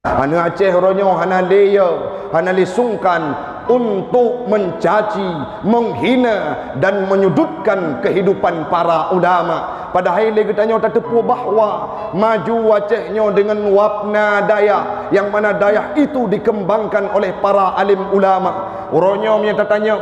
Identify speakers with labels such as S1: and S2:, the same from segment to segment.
S1: Hana Aceh ronyo hana leya, hana lisungkan untuk mencaci, menghina dan menyudutkan kehidupan para ulama. Padahal dia tanya tak tepu bahawa maju Acehnya dengan wapna daya, yang mana daya itu dikembangkan oleh para alim ulama. Ronyo punya tanya,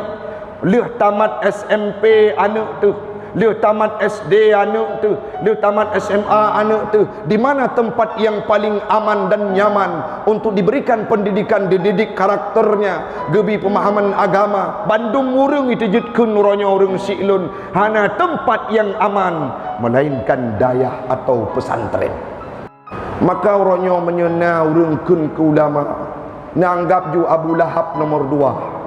S1: leh tamat SMP anak tu, dia tamat SD anak tu, dia tamat SMA anak tu, di mana tempat yang paling aman dan nyaman untuk diberikan pendidikan, dididik karakternya, gebi pemahaman agama. Bandung urang itu jutkeun ronyo urang Siklun, hana tempat yang aman melainkan dayah atau pesantren. Maka ronyo menyena urangkeun ke ulama, nanggap ju Abu Lahab nomor 2.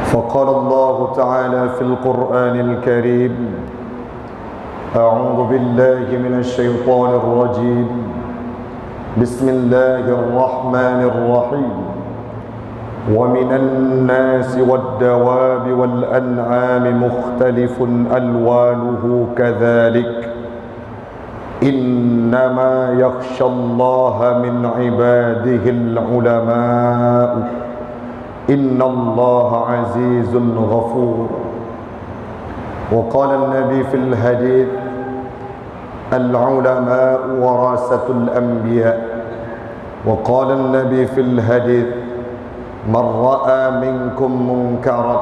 S1: فقال الله تعالى في القرآن الكريم: أعوذ بالله من الشيطان الرجيم، بسم الله الرحمن الرحيم، ومن الناس والدواب والأنعام مختلف ألوانه كذلك إنما يخشى الله من عباده العلماء إن الله عزيز غفور. وقال النبي في الحديث: العلماء ورثة الأنبياء. وقال النبي في الحديث: من رأى منكم منكرا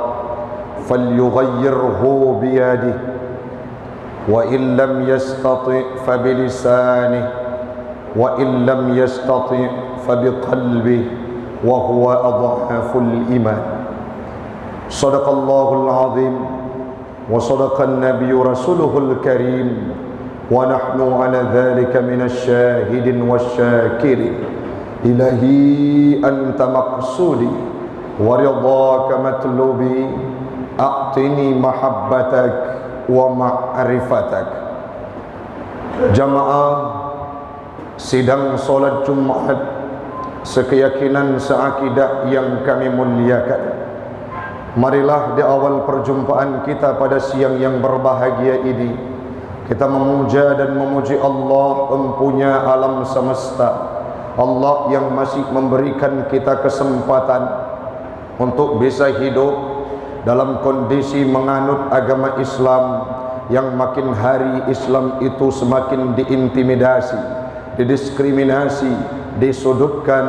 S1: فليغيره بيده وإن لم يستطع فبلسانه وإن لم يستطع فبقلبه وهو أضعف الإيمان. صدق الله العظيم وصدق النبي رسوله الكريم ونحن على ذلك من الشاهدين والشاكرين. إلهي أنت مقصودي ورضاك مطلوبي، أعطني محبتك ومعرفتك. Jamaah sidang solat Jumat sekeyakinan seakidah yang kami muliakan, marilah di awal perjumpaan kita pada siang yang berbahagia ini kita memuja dan memuji Allah empunya alam semesta, Allah yang masih memberikan kita kesempatan untuk bisa hidup dalam kondisi menganut agama Islam yang makin hari Islam itu semakin diintimidasi, didiskriminasi, disudutkan,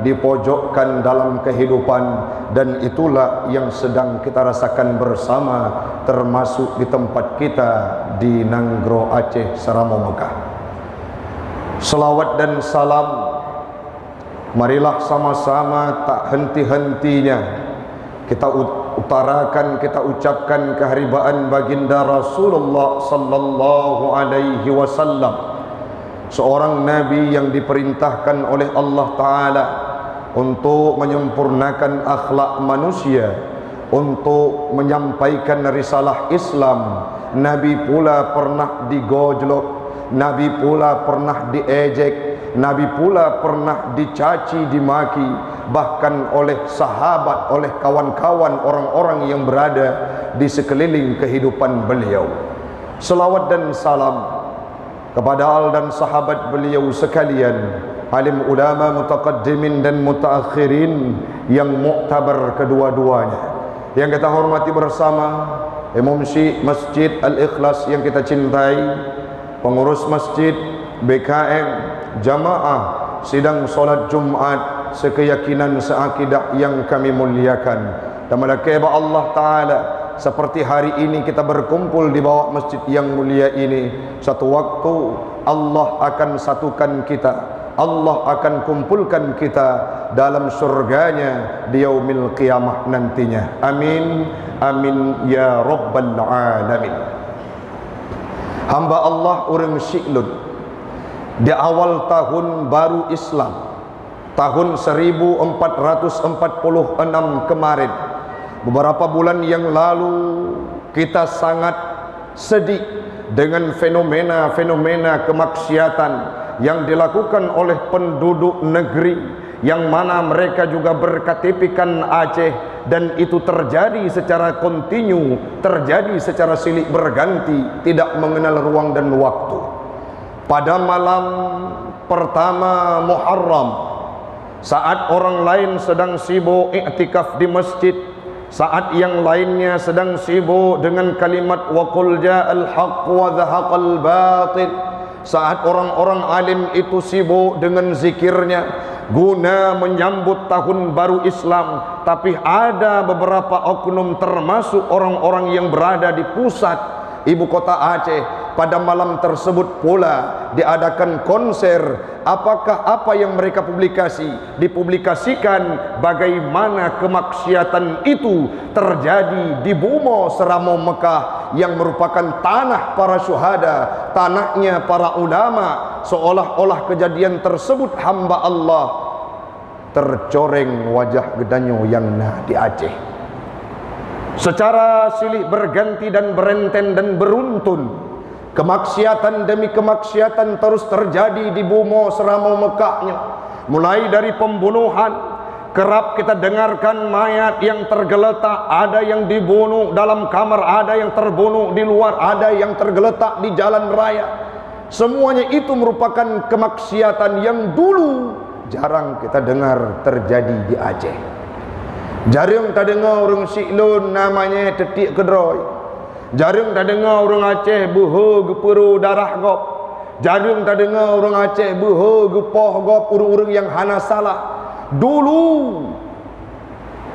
S1: dipojokkan dalam kehidupan, dan itulah yang sedang kita rasakan bersama, termasuk di tempat kita di Nanggro Aceh Saramo Mekah. Selawat dan salam marilah sama-sama tak henti-hentinya kita utarakan, kita ucapkan keharibaan baginda Rasulullah sallallahu alaihi wasallam, seorang nabi yang diperintahkan oleh Allah Ta'ala untuk menyempurnakan akhlak manusia, untuk menyampaikan risalah Islam. Nabi pula pernah digojlok, Nabi pula pernah diejek, Nabi pula pernah dicaci, dimaki, bahkan oleh sahabat, oleh kawan-kawan orang-orang yang berada di sekeliling kehidupan beliau. Selawat dan salam kepada al dan sahabat beliau sekalian, alim ulama mutaqaddimin dan mutaakhirin yang muktabar kedua-duanya, yang kita hormati bersama Imam Syekh Masjid Al-Ikhlas yang kita cintai, pengurus masjid, BKM, jamaah sidang solat Jumat sekeyakinan seakidah yang kami muliakan. Dan malaikat Allah Ta'ala, seperti hari ini kita berkumpul di bawah masjid yang mulia ini, satu waktu Allah akan satukan kita, Allah akan kumpulkan kita dalam surganya di yaumil qiyamah nantinya. Amin, amin ya rabbal alamin. Hamba Allah orang Siklun di awal tahun baru Islam tahun 1446 kemarin, beberapa bulan yang lalu, kita sangat sedih dengan fenomena-fenomena kemaksiatan yang dilakukan oleh penduduk negeri yang mana mereka juga berKTP-kan Aceh, dan itu terjadi secara kontinu, terjadi secara silih berganti, tidak mengenal ruang dan waktu. Pada malam pertama Muharram, saat orang lain sedang sibuk iktikaf di masjid, saat yang lainnya sedang sibuk dengan kalimat wa qul ja'al haqq wa dhahaqal batil, saat orang-orang alim itu sibuk dengan zikirnya guna menyambut tahun baru Islam, tapi ada beberapa oknum termasuk orang-orang yang berada di pusat ibu kota Aceh. Pada malam tersebut pula diadakan konser. Apakah apa yang mereka dipublikasikan bagaimana kemaksiatan itu terjadi di Bumo Seramo Mekah, yang merupakan tanah para syuhada, tanahnya para ulama. Seolah-olah kejadian tersebut hamba Allah tercoreng wajah gedanyo yang nah di Aceh. Secara silih berganti dan berenten dan beruntun, kemaksiatan demi kemaksiatan terus terjadi di Bumo Seramo Mekahnya. Mulai dari pembunuhan, kerap kita dengarkan mayat yang tergeletak, ada yang dibunuh dalam kamar, ada yang terbunuh di luar, ada yang tergeletak di jalan raya. Semuanya itu merupakan kemaksiatan yang dulu jarang kita dengar terjadi di Aceh. Jarang kita dengar orang Siklun namanya tetik kedroi. Jarang tak dengar orang Aceh buho gepuru darah gop. Jarang tak dengar orang Aceh buho gepoh gop urung-urung yang hana salah. Dulu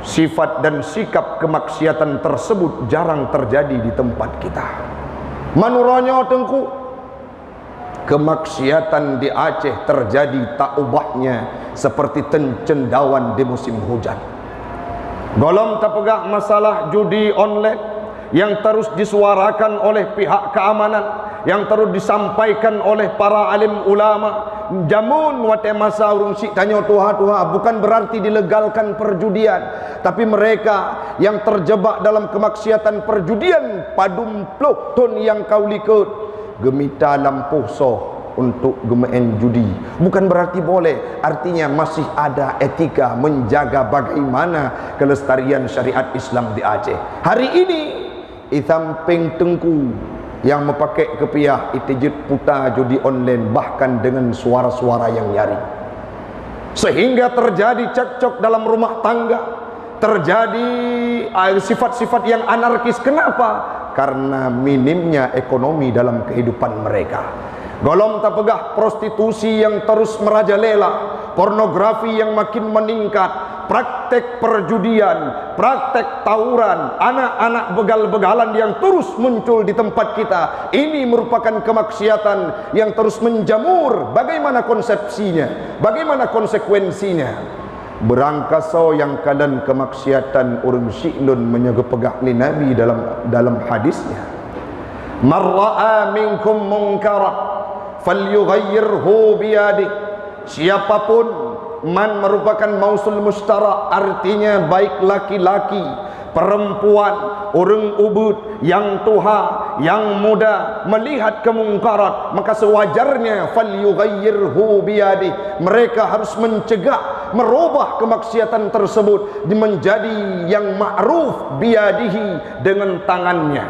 S1: sifat dan sikap kemaksiatan tersebut jarang terjadi di tempat kita. Manuranya tengku, kemaksiatan di Aceh terjadi tak ubahnya seperti cendawan di musim hujan. Golom tak pegah masalah judi online yang terus disuarakan oleh pihak keamanan, yang terus disampaikan oleh para alim ulama. Jamun wate masa urung sik tanya Tuha, bukan berarti dilegalkan perjudian, tapi mereka yang terjebak dalam kemaksiatan perjudian padum pluk ton yang kau likut gemita lampuh soh untuk gemain judi, bukan berarti boleh. Artinya masih ada etika menjaga bagaimana kelestarian syariat Islam di Aceh. Hari ini Ithamping Tengku yang memakai kepiah itijit puta judi online, bahkan dengan suara-suara yang nyaring, sehingga terjadi cekcok dalam rumah tangga, terjadi sifat-sifat yang anarkis. Kenapa? Karena minimnya ekonomi dalam kehidupan mereka. Golom tak pegah prostitusi yang terus merajalela, pornografi yang makin meningkat, praktek perjudian, praktek tawuran, anak-anak begal-begalan yang terus muncul di tempat kita. Ini merupakan kemaksiatan yang terus menjamur. Bagaimana konsepsinya? Bagaimana konsekuensinya? Berangkaso yang kadan kemaksiatan urung syi'lun menyegepegah li Nabi dalam hadisnya, marra'a minkum munkaran falyughayyirhu biyadih. Siapapun, man merupakan mausul mustarak, artinya baik laki-laki, perempuan, orang ubud, yang tua, yang muda, melihat kemungkaran, maka sewajarnya falyughayyirhu biyadih, mereka harus mencegah, merubah kemaksiatan tersebut menjadi yang ma'ruf biyadihi, dengan tangannya.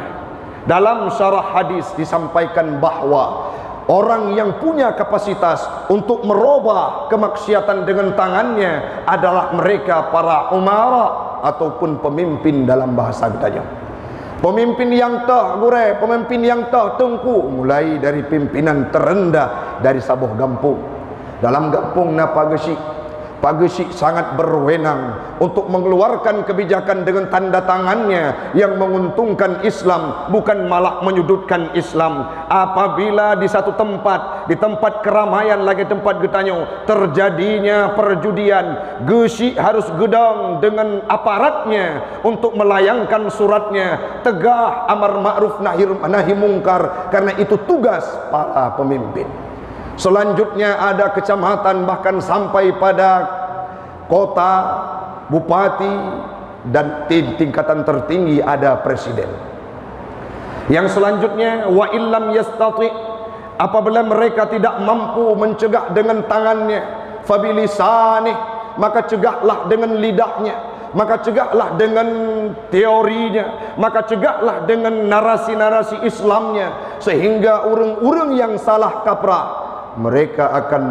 S1: Dalam syarah hadis disampaikan bahwa orang yang punya kapasitas untuk merubah kemaksiatan dengan tangannya adalah mereka para umara ataupun pemimpin dalam bahasa gedanya. Pemimpin yang tah gure, pemimpin yang tah tengku, mulai dari pimpinan terendah dari Sabuh Gampung. Dalam Gampung na Pak Gesik sangat berwenang untuk mengeluarkan kebijakan dengan tanda tangannya yang menguntungkan Islam, bukan malah menyudutkan Islam. Apabila di satu tempat, di tempat keramaian lagi tempat getanyo, terjadinya perjudian, Gesik harus gedang dengan aparatnya untuk melayangkan suratnya, tegah amar ma'ruf nahi mungkar, karena itu tugas para pemimpin. Selanjutnya ada kecamatan, bahkan sampai pada kota, bupati, dan tingkatan tertinggi ada presiden. Yang selanjutnya, wa illam yastati, apabila mereka tidak mampu mencegah dengan tangannya, fabilisanih, maka cegahlah dengan lidahnya, maka cegahlah dengan teorinya, maka cegahlah dengan narasi-narasi Islamnya, sehingga orang-orang yang salah kaprah mereka akan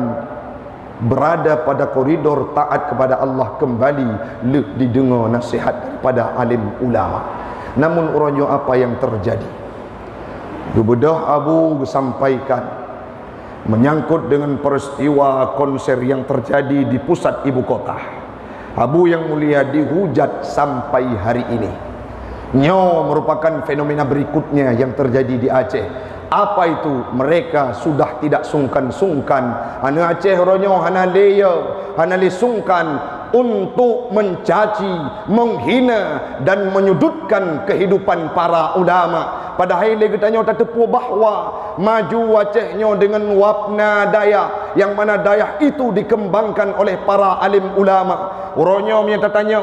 S1: berada pada koridor taat kepada Allah kembali didengar nasihat daripada alim ulama. Namun orangnya apa yang terjadi? Gebedah Abu sampaikan menyangkut dengan peristiwa konser yang terjadi di pusat ibu kota. Abu yang mulia dihujat sampai hari ini. Nyo merupakan fenomena berikutnya yang terjadi di Aceh. Apa itu? Mereka sudah tidak sungkan-sungkan. Hana Aceh ronyo, hana leya, hana lisungkan untuk mencaci, menghina dan menyudutkan kehidupan para ulama. Padahal kita nyo tak tepu bahawa maju Acehnya dengan wapna Dayak, yang mana Dayak itu dikembangkan oleh para alim ulama. Ronyo punya tanya,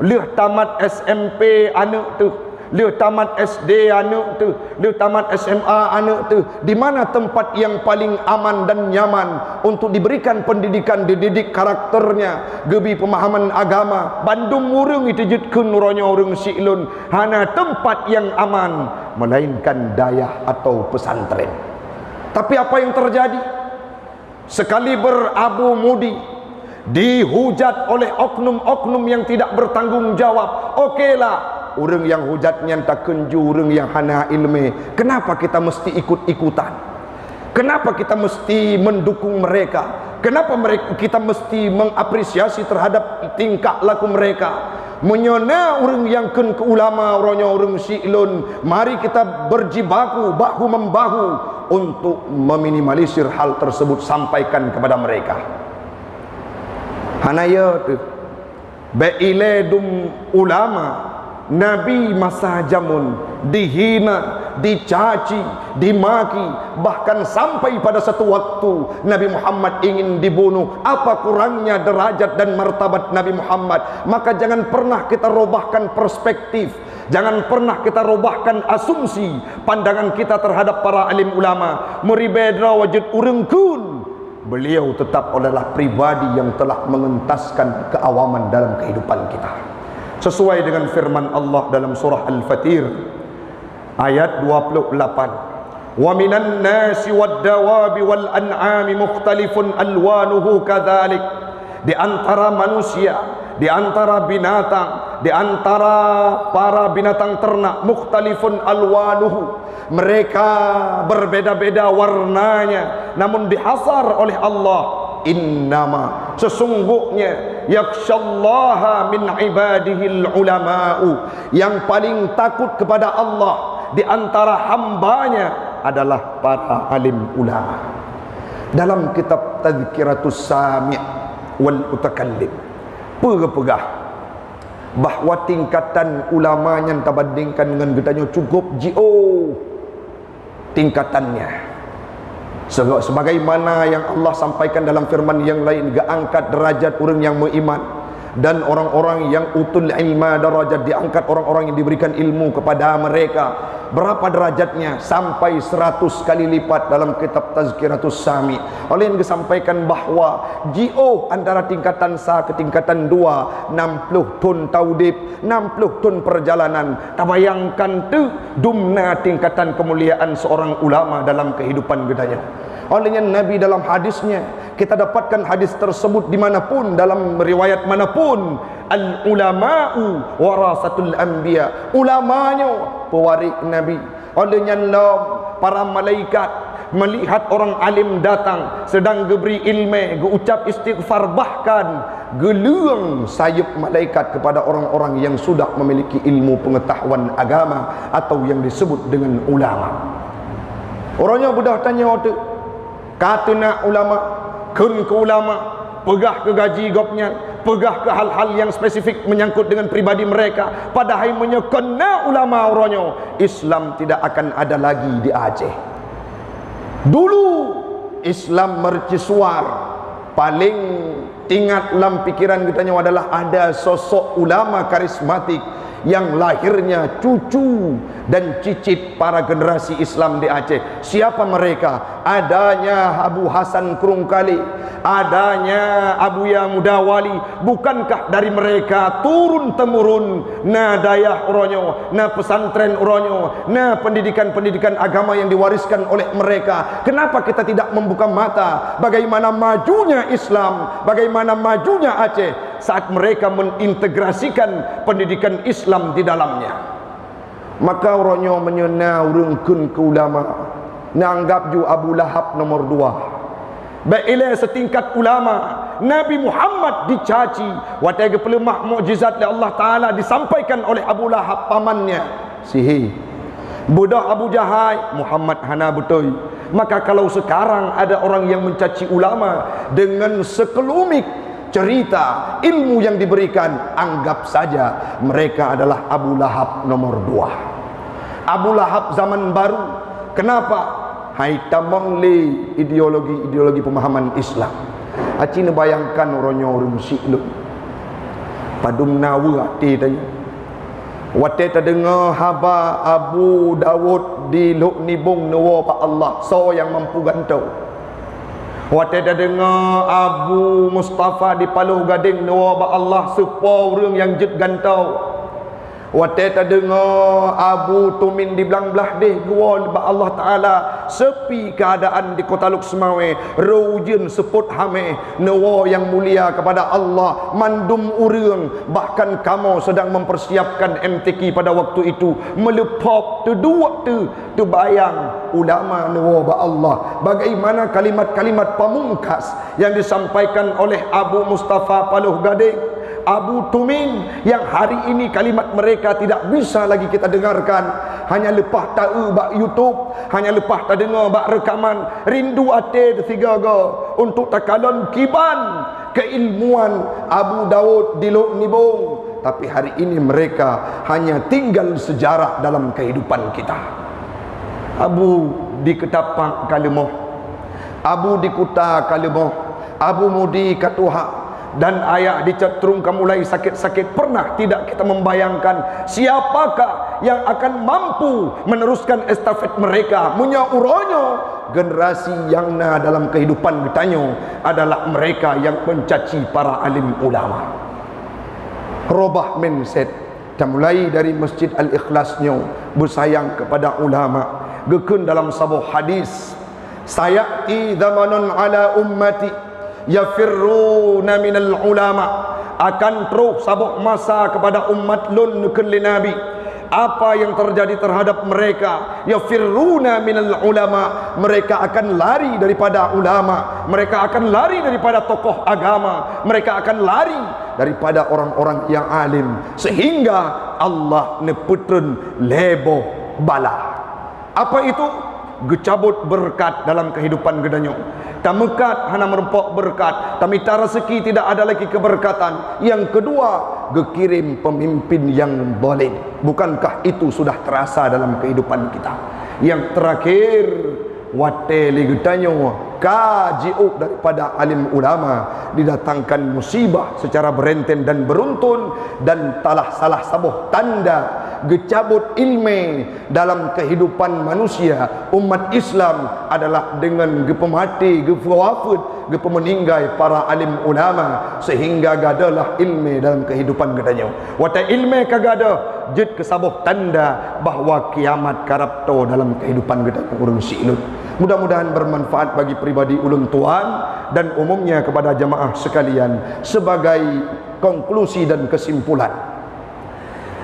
S1: leh tamat SMP anak tu, leh tamat SD anak tu, leh tamat SMA anak tu, di mana tempat yang paling aman dan nyaman untuk diberikan pendidikan, dididik karakternya, gebi pemahaman agama. Bandung murung itu jutkeun ronyo urang Siklun, hana tempat yang aman melainkan dayah atau pesantren. Tapi apa yang terjadi? Sekali Abu Mudi dihujat oleh oknum-oknum yang tidak bertanggung jawab. Okeylah, orang yang hujatnya tak kenju, orang yang hana ilmu. Kenapa kita mesti ikut-ikutan? Kenapa kita mesti mendukung mereka? Kenapa kita mesti mengapresiasi terhadap tingkah laku mereka? Menyona orang yang ke ulama, orangnya orang Siklun. Mari kita berjibaku bahu membahu untuk meminimalisir hal tersebut, sampaikan kepada mereka. Hanaya tu bailedum ulama Nabi masa jamun dihina, dicaci, dimaki, bahkan sampai pada satu waktu Nabi Muhammad ingin dibunuh. Apa kurangnya derajat dan martabat Nabi Muhammad? Maka jangan pernah kita robahkan perspektif, jangan pernah kita robahkan asumsi pandangan kita terhadap para alim ulama. Meribedra wajud urengkun, beliau tetap adalah pribadi yang telah mengentaskan keawaman dalam kehidupan kita. Sesuai dengan firman Allah dalam surah Al-Fatir ayat 28. Wa minan nasi wad-dawabi wal an'ami mukhtalifun alwanuhu kadzalik. Di antara manusia, di antara binatang, di antara para binatang ternak, mukhtalifun alwanuhu, mereka berbeda-beda warnanya, namun dihasar oleh Allah. Innama, sesungguhnya, yakhsyallaha min ibadihil ulama'u, yang paling takut kepada Allah di antara hambanya adalah para alim ulama. Dalam kitab Tadhkiratus Sami' wal Mutakallim pegah bahawa tingkatan ulama yang terbandingkan dengan getanya cukup jauh tingkatannya. Sebagaimana yang Allah sampaikan dalam firman yang lain, diangkat derajat orang yang beriman, dan orang-orang yang utul ilma darajat, diangkat orang-orang yang diberikan ilmu kepada mereka. Berapa derajatnya? Sampai 100 kali lipat dalam kitab Tazkiratus Sami. Oleh yang disampaikan bahawa jio antara tingkatan sa ke tingkatan 2 60 ton taudib, 60 ton perjalanan. Tabayangkan tu dumna tingkatan kemuliaan seorang ulama dalam kehidupan gedanya. Olehnya Nabi dalam hadisnya, kita dapatkan hadis tersebut dimanapun, dalam riwayat manapun, al ulama'u warasatul anbiya, ulamanya pewaris Nabi. Olehnya para malaikat melihat orang alim datang sedang geberi ilmu, geucap istighfar, bahkan geluang sayap malaikat kepada orang-orang yang sudah memiliki ilmu pengetahuan agama atau yang disebut dengan ulama. Orangnya budak tanya waktu kata nak ulama, kun ke ulama, pegah ke gaji gopnya, pegah ke hal-hal yang spesifik menyangkut dengan pribadi mereka. Padahal menyekena ulama orangnya, Islam tidak akan ada lagi di Aceh. Dulu Islam mercusuar paling ingat dalam pikiran kita adalah ada sosok ulama karismatik yang lahirnya cucu dan cicit para generasi Islam di Aceh. Siapa mereka? Adanya Abu Hasan Kurungkali, adanya Abu Ya Mudawali. Bukankah dari mereka turun temurun na dayah uronyo, na pesantren uronyo, na pendidikan-pendidikan agama yang diwariskan oleh mereka? Kenapa kita tidak membuka mata bagaimana majunya Islam, bagaimana majunya Aceh saat mereka mengintegrasikan pendidikan Islam di dalamnya? Maka orangnya menyena urungkun ke ulama, nanggap ju Abu Lahab nomor 2. Baiklah setingkat ulama Nabi Muhammad dicaci, watai pelemah mukjizat oleh Allah Taala disampaikan oleh Abu Lahab pamannya. Sihir budak Abu Jahal Muhammad hana betul. Maka kalau sekarang ada orang yang mencaci ulama dengan sekelumit cerita ilmu yang diberikan, anggap saja mereka adalah Abu Lahab nomor 2. Abu Lahab zaman baru. Kenapa? Hai tamang le ideologi pemahaman Islam. Acina bayangkan orangnya orang sikluk padum nawa hati tanya. Wate terdengar haba Abu Dawud di Luk Nibung nawa pak Allah so yang mampu gantau. Wate terdengar Abu Mustafa di Paluh Gading nawa pak Allah sepo orang yang jet gantau. Wate terdengar Abu Tumin di belang belah deh gua ba Allah Taala sepi keadaan di kota Luk Semawe, rujun seput hame nawa yang mulia kepada Allah mandum urang. Bahkan kamu sedang mempersiapkan MTQ pada waktu itu melepop tu dua tu bayang ulama nawa ba Allah. Bagaimana kalimat-kalimat pamungkas yang disampaikan oleh Abu Mustafa Paluh Gading, Abu Tumin, yang hari ini kalimat mereka tidak bisa lagi kita dengarkan. Hanya lepas tahu bak YouTube, hanya lepas tak dengar bak rekaman. Rindu ate tiga go untuk takalon kiban keilmuan Abu Daud di Luk Nibung. Tapi hari ini mereka hanya tinggal sejarah dalam kehidupan kita. Abu di Ketapang Kalemoh, Abu di Kuta Kalemoh, Abu Mudi Katuha, dan ayah dicetrung mulai sakit-sakit. Pernah tidak kita membayangkan siapakah yang akan mampu meneruskan estafet mereka? Menyauronyo generasi yang na dalam kehidupan getanyo adalah mereka yang mencaci para alim ulama. Robah mindset dan mulai dari Masjid Al-Ikhlasnya bersayang kepada ulama. Gekun dalam sebuah hadis, sayati zamanun ala ummati yafirruna minal ulama, akan terus sabuk masa kepada umat lun nukulli nabi. Apa yang terjadi terhadap mereka? Yafirruna minal ulama, mereka akan lari daripada ulama, mereka akan lari daripada tokoh agama, mereka akan lari daripada orang-orang yang alim, sehingga Allah neputun lebo bala. Apa itu? Gecabut berkat dalam kehidupan gedanyo. Tamekat hana merempok berkat, tamita rezeki tidak ada lagi keberkatan. Yang kedua, gekirim pemimpin yang boleh. Bukankah itu sudah terasa dalam kehidupan kita? Yang terakhir, wateli gedanyo kajiu daripada alim ulama, didatangkan musibah secara berenten dan beruntun, dan talah salah sabuh tanda gecabut ilmu dalam kehidupan manusia umat Islam adalah dengan gepemati, gepewafud, gepemeninggai para alim ulama, sehingga gadalah ilmu dalam kehidupan gadanya. Wata ilmu kagada jid kesabuh tanda bahawa kiamat karapto dalam kehidupan gadanya urang silut. Mudah-mudahan bermanfaat bagi pribadi ulun tuan dan umumnya kepada jamaah sekalian. Sebagai konklusi dan kesimpulan,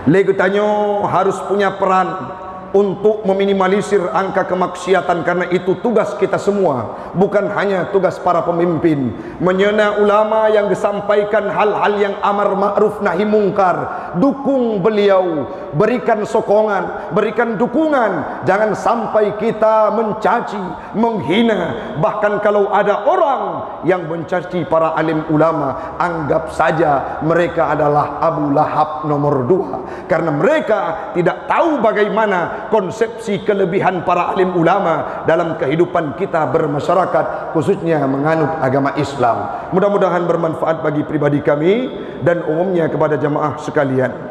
S1: legetanyo harus punya peran untuk meminimalisir angka kemaksiatan, karena itu tugas kita semua, bukan hanya tugas para pemimpin. Menyena ulama yang disampaikan hal-hal yang amar ma'ruf nahi mungkar, dukung beliau, berikan sokongan, berikan dukungan. Jangan sampai kita mencaci, menghina. Bahkan kalau ada orang yang mencaci para alim ulama, anggap saja mereka adalah Abu Lahab nomor 2, karena mereka tidak tahu bagaimana konsepsi kelebihan para alim ulama dalam kehidupan kita bermasyarakat, khususnya menganut agama Islam. Mudah-mudahan bermanfaat bagi pribadi kami dan umumnya kepada jamaah sekalian.